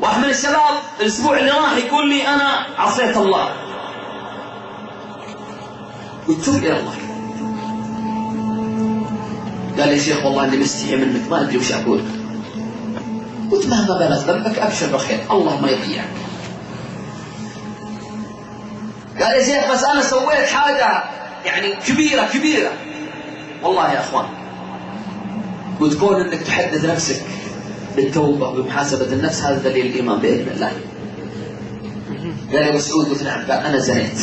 واحد من الشباب الاسبوع اللي راح يقول لي انا عصيت الله، قلت توب الى الله. قال لي شيخ والله اني مستحي منك ما ادري وش اقول. قلت مهما بلغ ذنبك ابشر بالخير الله ما يضيعك. قال يا شيخ بس انا سويت حاجه يعني كبيره. والله يا اخوان قلت كون انك تحدث نفسك بالتوبه وبمحاسبه النفس هذا دليل الايمان باذن الله. قال يا مسعود، قلت نعم. قال انا زنيت.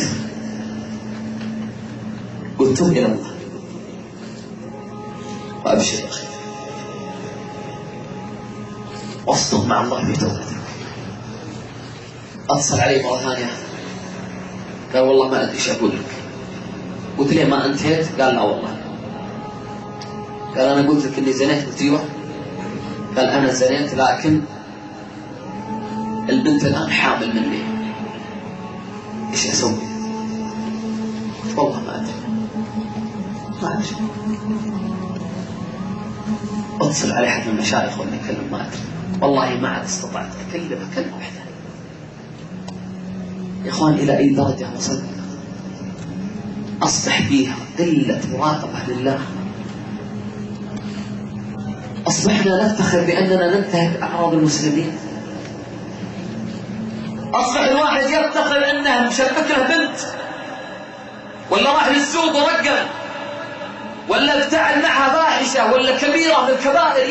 قلت توب الى الله وابشر بالخير واصدق مع الله في توبتك. اتصل علي مره ثانيه قال والله ما ادري ايش اقول لك. قلت ليه ما انتهيت؟ قال لا والله. قال انا قلت لك اني زنيت؟ قلت ايوه. قال انا زنيت لكن البنت الان حامل مني، ايش اسوي؟ قلت والله ما ادري. اتصل على احد من المشايخ ولا اكلم ما ادري، والله ما عاد استطعت اكلمه كلمه واحده. يا اخوان الى اي درجه وصلنا؟ اصبح فيها قله مراقبه لله. اصبحنا نفتخر باننا ننتهك اعراض المسلمين. اصبح الواحد يفتخر انه مشبك له بنت، ولا راح للسوق ورقم، ولا ابتعد معها فاحشه، ولا كبيره من الكبائر،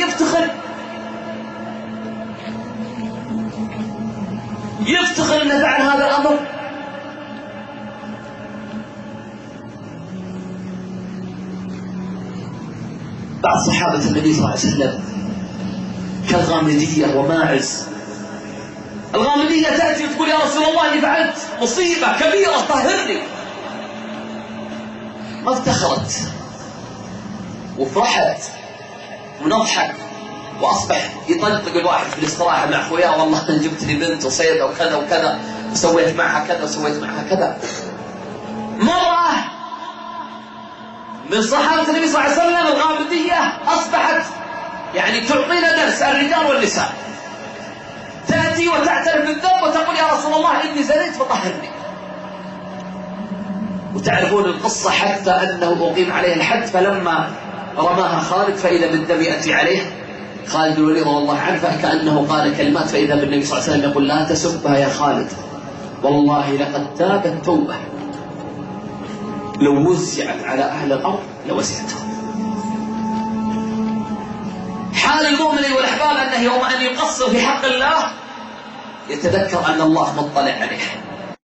يفتخر انه فعل هذا الامر. بعض صحابه النبي صلى الله عليه وسلم كالغامديه وماعز. الغامديه تاتي وتقول يا رسول الله اني فعلت مصيبه كبيره طهرني. ما افتخرت وفرحت ونضحك، واصبح يطقطق الواحد في الاستراحه مع اخوياه والله انا جبت لي بنت وصيده وكذا وكذا وسويت معها كذا وسويت معها كذا. مره من صحابه النبي صلى الله عليه وسلم الغامديه اصبحت يعني تعطينا درس الرجال والنساء. تاتي وتعترف بالذنب وتقول يا رسول الله اني زنيت فطهرني. وتعرفون القصه حتى انه اقيم عليه الحد، فلما رماها خالد فاذا بالدم ياتي عليه خالد بن الوليد رضي الله عنه، فكانه قال كلمات فاذا بالنبي صلى الله عليه وسلم يقول لا تسبها يا خالد والله لقد تابت توبه لو وزعت على اهل الارض لوسعتهم. حال المؤمن والاحباب انه يوم ان يقصر في حق الله يتذكر ان الله مطلع عليه.